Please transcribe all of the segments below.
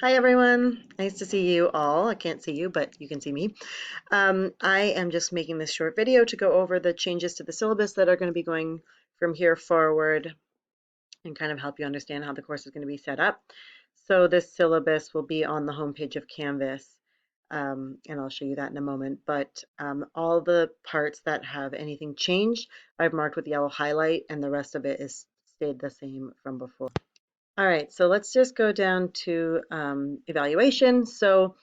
Hi everyone, nice to see you all. I can't see you, but you can see me. I am just making this short video to go over the changes to the syllabus that are going to be going from here forward and kind of help you understand how the course is going to be set up. So this syllabus will be on the homepage of Canvas, and I'll show you that in a moment. But all the parts that have anything changed, I've marked with yellow highlight, and the rest of it is stayed the same from before. All right, so let's just go down to evaluation. So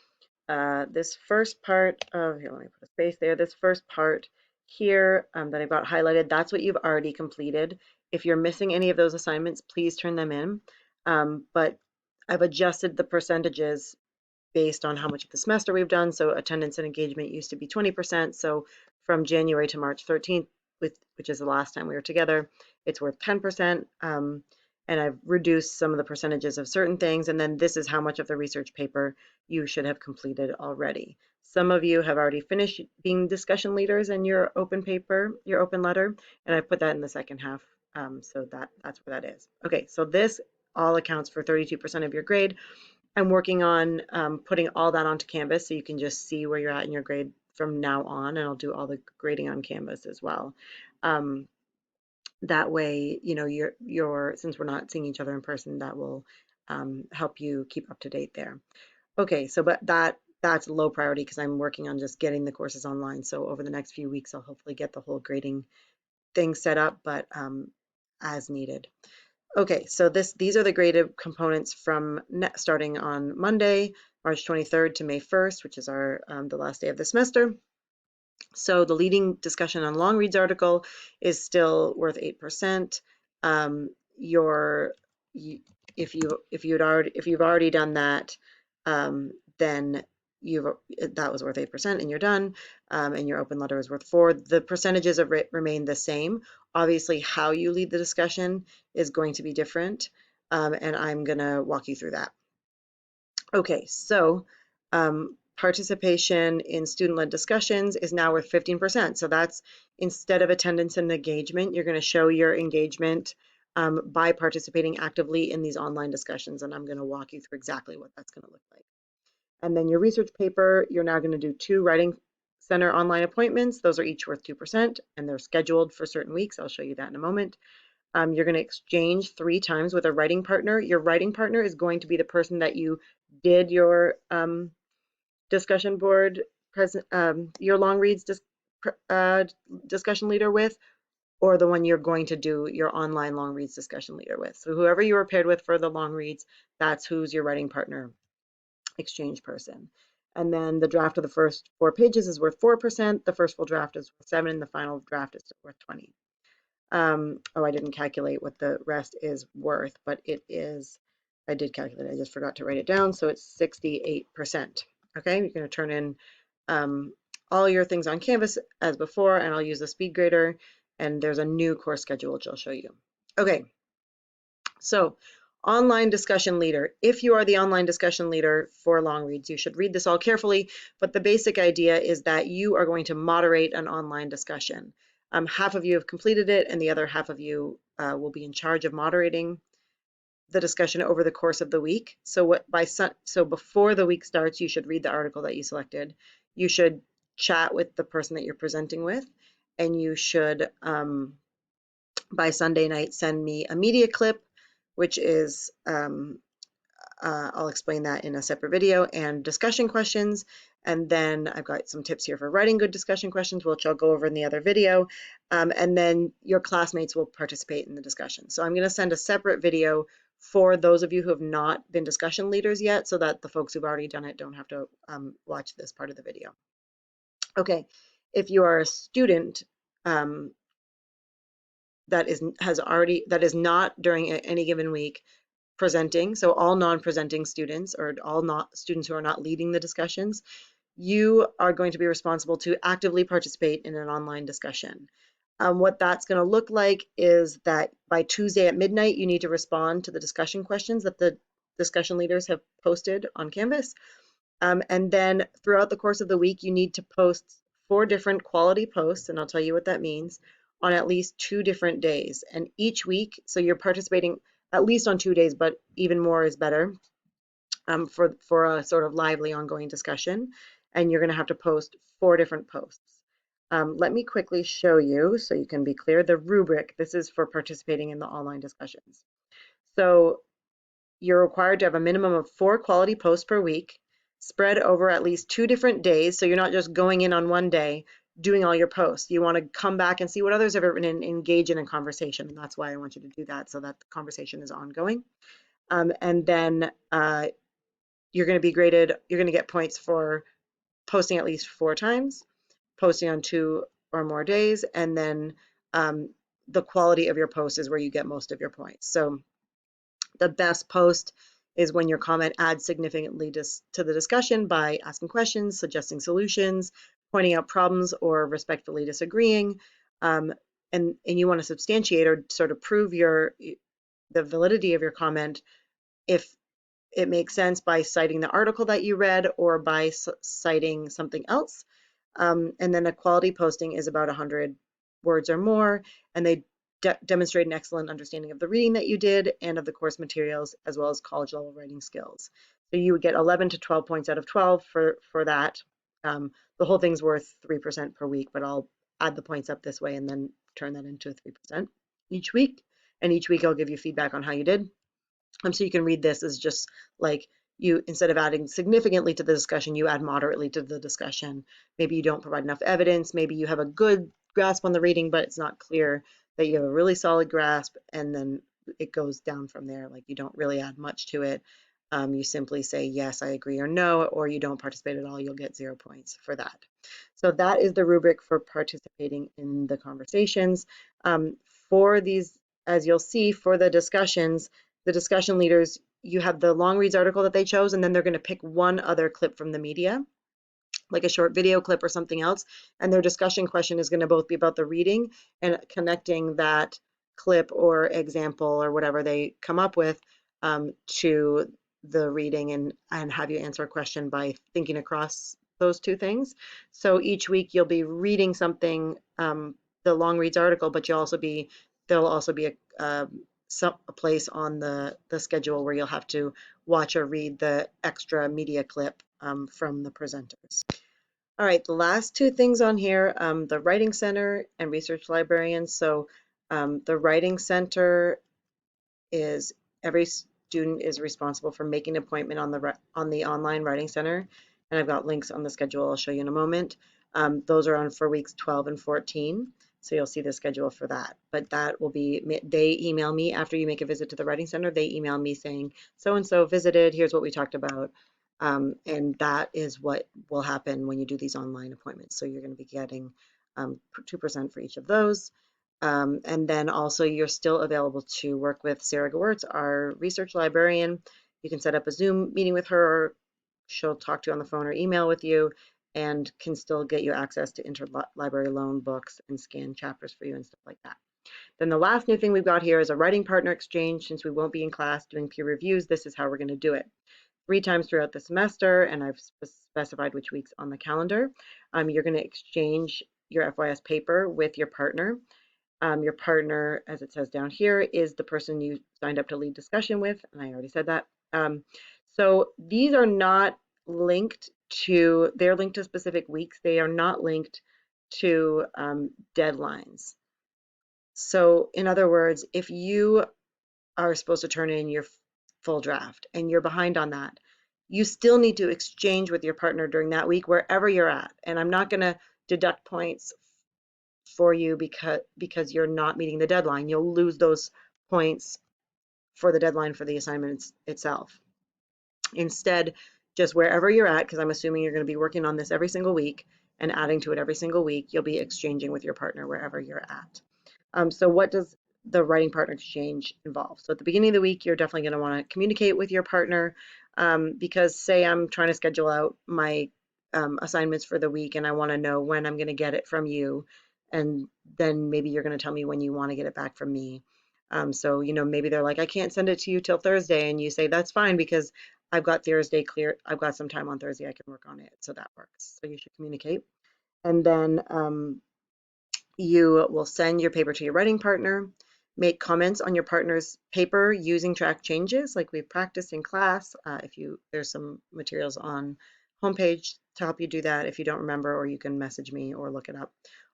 this first part of, here, let me put a space there, this first part here that I've got highlighted, that's what you've already completed. If you're missing any of those assignments, please turn them in. But I've adjusted the percentages based on how much of the semester we've done. So attendance and engagement used to be 20%. So from January to March 13th, which is the last time we were together, it's worth 10%. And I've reduced some of the percentages of certain things. And then this is how much of the research paper you should have completed already. Some of you have already finished being discussion leaders in your open paper, your open letter, and I put that in the second half. So that's where that is. Okay, so this all accounts for 32% of your grade. I'm working on putting all that onto Canvas so you can just see where you're at in your grade from now on, and I'll do all the grading on Canvas as well. That way, you know, since we're not seeing each other in person, that will help you keep up to date there. Okay, so but that's low priority because I'm working on just getting the courses online. So over the next few weeks, I'll hopefully get the whole grading thing set up, but as needed. Okay, so these are the graded components from starting on Monday, March 23rd to May 1st, which is our the last day of the semester. So the leading discussion on long reads article is still worth 8%. If you've already done that, then that was worth 8% and you're done, and your open letter is worth 4. The percentages of it remain the same. Obviously, how you lead the discussion is going to be different, and I'm going to walk you through that. Okay, so participation in student-led discussions is now worth 15%. So that's instead of attendance and engagement, you're going to show your engagement by participating actively in these online discussions, and I'm going to walk you through exactly what that's going to look like. And then your research paper, you're now going to do 2 Writing Center online appointments. Those are each worth 2%, and they're scheduled for certain weeks. I'll show you that in a moment. You're going to exchange 3 times with a writing partner. Your writing partner is going to be the person that you did your discussion board, your long reads discussion leader with, or the one you're going to do your online long reads discussion leader with. So whoever you were paired with for the long reads, that's who's your writing partner exchange person. And then the draft of the first 4 pages is worth 4%. The first full draft is worth 7, and the final draft is worth 20. Oh, I didn't calculate what the rest is worth, but it is, I did calculate it, I just forgot to write it down. So it's 68%. Okay, you're going to turn in all your things on Canvas as before, and I'll use the speed grader, and there's a new course schedule which I'll show you. Okay, so online discussion leader. If you are the online discussion leader for long reads, you should read this all carefully, but the basic idea is that you are going to moderate an online discussion. Half of you have completed it, and the other half of you will be in charge of moderating the discussion over the course of the week. So before the week starts, you should read the article that you selected. You should chat with the person that you're presenting with, and you should, by Sunday night, send me a media clip, which is, I'll explain that in a separate video, and discussion questions. And then I've got some tips here for writing good discussion questions, which I'll go over in the other video. And then your classmates will participate in the discussion. So I'm going to send a separate video for those of you who have not been discussion leaders yet, so that the folks who've already done it don't have to watch this part of the video. Okay, if you are a student that is not during any given week presenting, so all non-presenting students or all students who are not leading the discussions, you are going to be responsible to actively participate in an online discussion. What that's going to look like is that by Tuesday at midnight, you need to respond to the discussion questions that the discussion leaders have posted on Canvas. And then throughout the course of the week, you need to post 4 different quality posts, and I'll tell you what that means, on at least 2 different days. And each week, so you're participating at least on 2 days, but even more is better. for a sort of lively ongoing discussion, and you're going to have to post 4 different posts. Let me quickly show you so you can be clear. The rubric, this is for participating in the online discussions. So you're required to have a minimum of 4 quality posts per week, spread over at least 2 different days. So you're not just going in on one day doing all your posts. You want to come back and see what others have written and engage in a conversation. And that's why I want you to do that, so that the conversation is ongoing. And then you're going to be graded, you're going to get points for posting at least 4 times, posting on 2 or more days, and then the quality of your post is where you get most of your points. So the best post is when your comment adds significantly to the discussion by asking questions, suggesting solutions, pointing out problems, or respectfully disagreeing. And you want to substantiate or sort of prove the validity of your comment if it makes sense by citing the article that you read or by citing something else. And then a quality posting is about 100 words or more, and they demonstrate an excellent understanding of the reading that you did and of the course materials, as well as college level writing skills. So you would get 11 to 12 points out of 12 for that. The whole thing's worth 3% per week, but I'll add the points up this way and then turn that into 3% each week. And each week I'll give you feedback on how you did. So you can read this as just like, you, instead of adding significantly to the discussion, you add moderately to the discussion. Maybe you don't provide enough evidence. Maybe you have a good grasp on the reading, but it's not clear that you have a really solid grasp, and then it goes down from there. Like, you don't really add much to it. You simply say, yes, I agree, or no, or you don't participate at all. You'll get 0 points for that. So that is the rubric for participating in the conversations. For these, as you'll see, for the discussions, the discussion leaders, you have the long reads article that they chose, and then they're going to pick one other clip from the media, like a short video clip or something else. And their discussion question is going to both be about the reading and connecting that clip or example or whatever they come up with to the reading, and have you answer a question by thinking across those 2 things. So each week you'll be reading something, the long reads article, but there'll also be a place on the schedule where you'll have to watch or read the extra media clip from the presenters. All right, the last 2 things on here, the Writing Center and Research Librarians. So the Writing Center is, every student is responsible for making an appointment on the online Writing Center, and I've got links on the schedule I'll show you in a moment. Those are on for weeks 12 and 14. So you'll see the schedule for that. But that will be, they email me after you make a visit to the Writing Center. They email me saying, so-and-so visited, here's what we talked about. And that is what will happen when you do these online appointments. So you're going to be getting 2% for each of those. And then also you're still available to work with Sarah Gewirtz, our research librarian. You can set up a Zoom meeting with her, or she'll talk to you on the phone or email with you, and can still get you access to interlibrary loan books and scan chapters for you and stuff like that. Then the last new thing we've got here is a writing partner exchange. Since we won't be in class doing peer reviews, this is how we're going to do it. 3 times throughout the semester, and I've specified which weeks on the calendar. You're going to exchange your FYS paper with your partner. Your partner, as it says down here, is the person you signed up to lead discussion with, and I already said that. So these are not linked to, they're linked to specific weeks. They are not linked to deadlines. So in other words, if you are supposed to turn in your full draft and you're behind on that, you still need to exchange with your partner during that week, wherever you're at. And I'm not going to deduct points for you because you're not meeting the deadline. You'll lose those points for the deadline for the assignment itself. Instead, just wherever you're at, because I'm assuming you're going to be working on this every single week and adding to it every single week, you'll be exchanging with your partner wherever you're at. So what does the writing partner exchange involve? So at the beginning of the week, you're definitely going to want to communicate with your partner, because say I'm trying to schedule out my assignments for the week and I want to know when I'm going to get it from you, and then maybe you're going to tell me when you want to get it back from me. So, maybe they're like, I can't send it to you till Thursday, and you say, that's fine because I've got Thursday clear. I've got some time on Thursday. I can work on it. So that works. So you should communicate. And then you will send your paper to your writing partner. make comments on your partner's paper using track changes like we've practiced in class. There's some materials on homepage to help you do that if you don't remember, or you can message me or look it up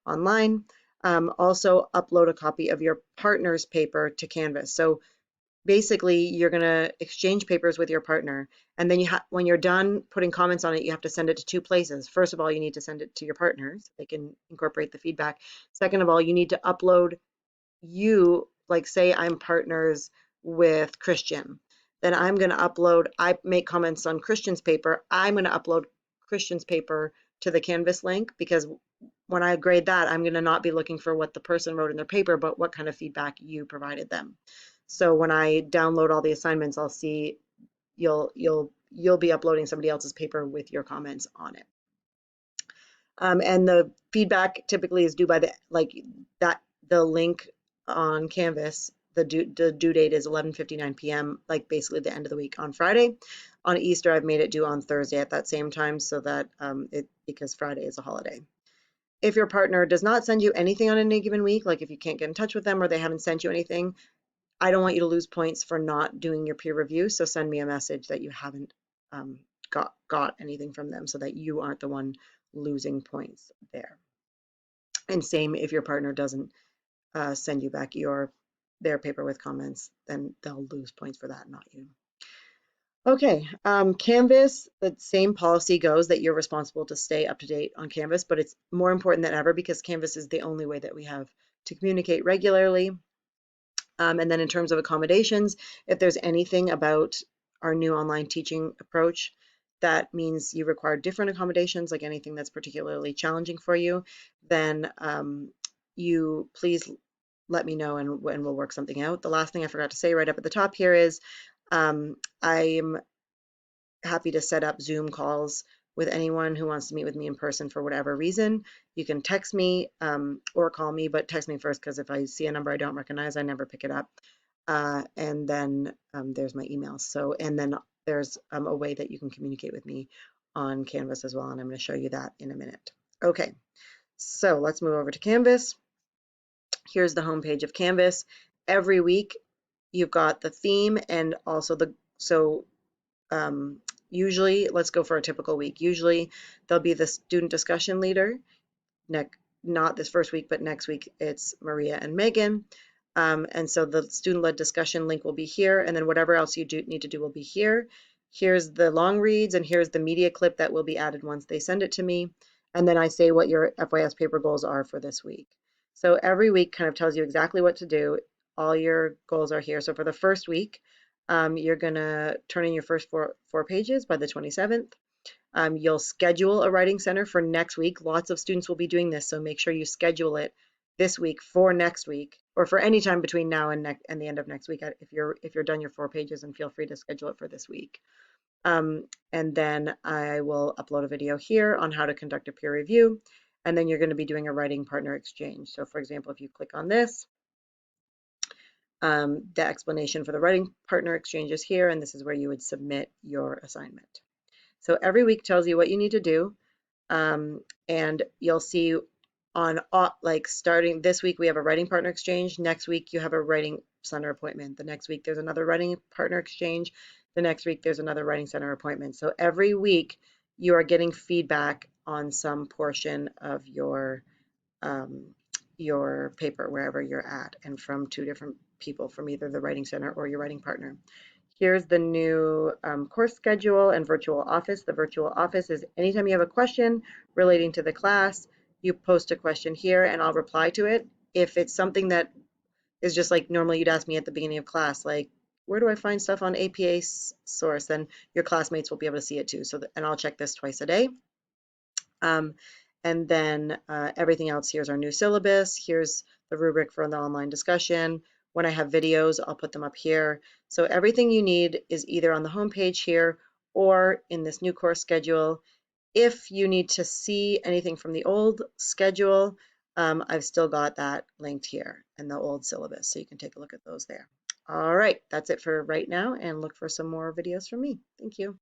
online. Also upload a copy of your partner's paper to Canvas. So basically you're going to exchange papers with your partner, and then when you're done putting comments on it, you have to send it to two places. First of all, you need to send it to your partners. They can incorporate the feedback. Second of all, you need to upload like say I'm partners with Christian, then I'm going to upload, I make comments on Christian's paper, I'm going to upload Christian's paper to the Canvas link, because when I grade that, I'm going to not be looking for what the person wrote in their paper, but what kind of feedback you provided them. So when I download all the assignments, I'll see you'll be uploading somebody else's paper with your comments on it. And the feedback typically is due by the link on Canvas. The due date is 11:59 p.m., like basically the end of the week on Friday. On Easter, I've made it due on Thursday at that same time, so that because Friday is a holiday. If your partner does not send you anything on any given week, like if you can't get in touch with them or they haven't sent you anything, I don't want you to lose points for not doing your peer review. So send me a message that you haven't got anything from them, so that you aren't the one losing points there. And same if your partner doesn't send you back their paper with comments, then they'll lose points for that, not you. Okay, Canvas, the same policy goes that you're responsible to stay up to date on Canvas, but it's more important than ever because Canvas is the only way that we have to communicate regularly. And then in terms of accommodations, if there's anything about our new online teaching approach that means you require different accommodations, like anything that's particularly challenging for you, then you please let me know, and we'll work something out. The last thing I forgot to say right up at the top here is I'm happy to set up Zoom calls with anyone who wants to meet with me in person for whatever reason. You can text me or call me, but text me first, because if I see a number I don't recognize, I never pick it up. And then there's my email. So, and then there's a way that you can communicate with me on Canvas as well, and I'm going to show you that in a minute. Okay, so let's move over to Canvas. Here's the home page of Canvas. Every week you've got the theme and also usually, let's go for a typical week. Usually there'll be the student discussion leader. Not this first week, but next week it's Maria and Megan. And so the student-led discussion link will be here, and then whatever else you need to do will be here. Here's the long reads, and here's the media clip that will be added once they send it to me. And then I say what your FYS paper goals are for this week. So every week kind of tells you exactly what to do. All your goals are here. So for the first week, you're going to turn in your first four pages by the 27th. You'll schedule a writing center for next week. Lots of students will be doing this, so make sure you schedule it this week for next week, or for any time between now and the end of next week. If you're done your 4 pages, and feel free to schedule it for this week. And then I will upload a video here on how to conduct a peer review, and then you're going to be doing a writing partner exchange. So for example, if you click on this, the explanation for the writing partner exchange is here, and this is where you would submit your assignment. So every week tells you what you need to do, and you'll see on like starting this week we have a writing partner exchange. Next week you have a writing center appointment. The next week there's another writing partner exchange. The next week there's another writing center appointment. So every week you are getting feedback on some portion of your paper wherever you're at, and from 2 different people, from either the writing center or your writing partner. Here's the new course schedule and virtual office. The virtual office is anytime you have a question relating to the class, you post a question here and I'll reply to it. If it's something that is just like normally you'd ask me at the beginning of class, like, where do I find stuff on APA source? Then your classmates will be able to see it too. And I'll check this twice a day. And then everything else, here's our new syllabus. Here's the rubric for the online discussion. When I have videos, I'll put them up here. So everything you need is either on the home page here or in this new course schedule. If you need to see anything from the old schedule, I've still got that linked here in the old syllabus, so you can take a look at those there. All right, that's it for right now, and look for some more videos from me. Thank you.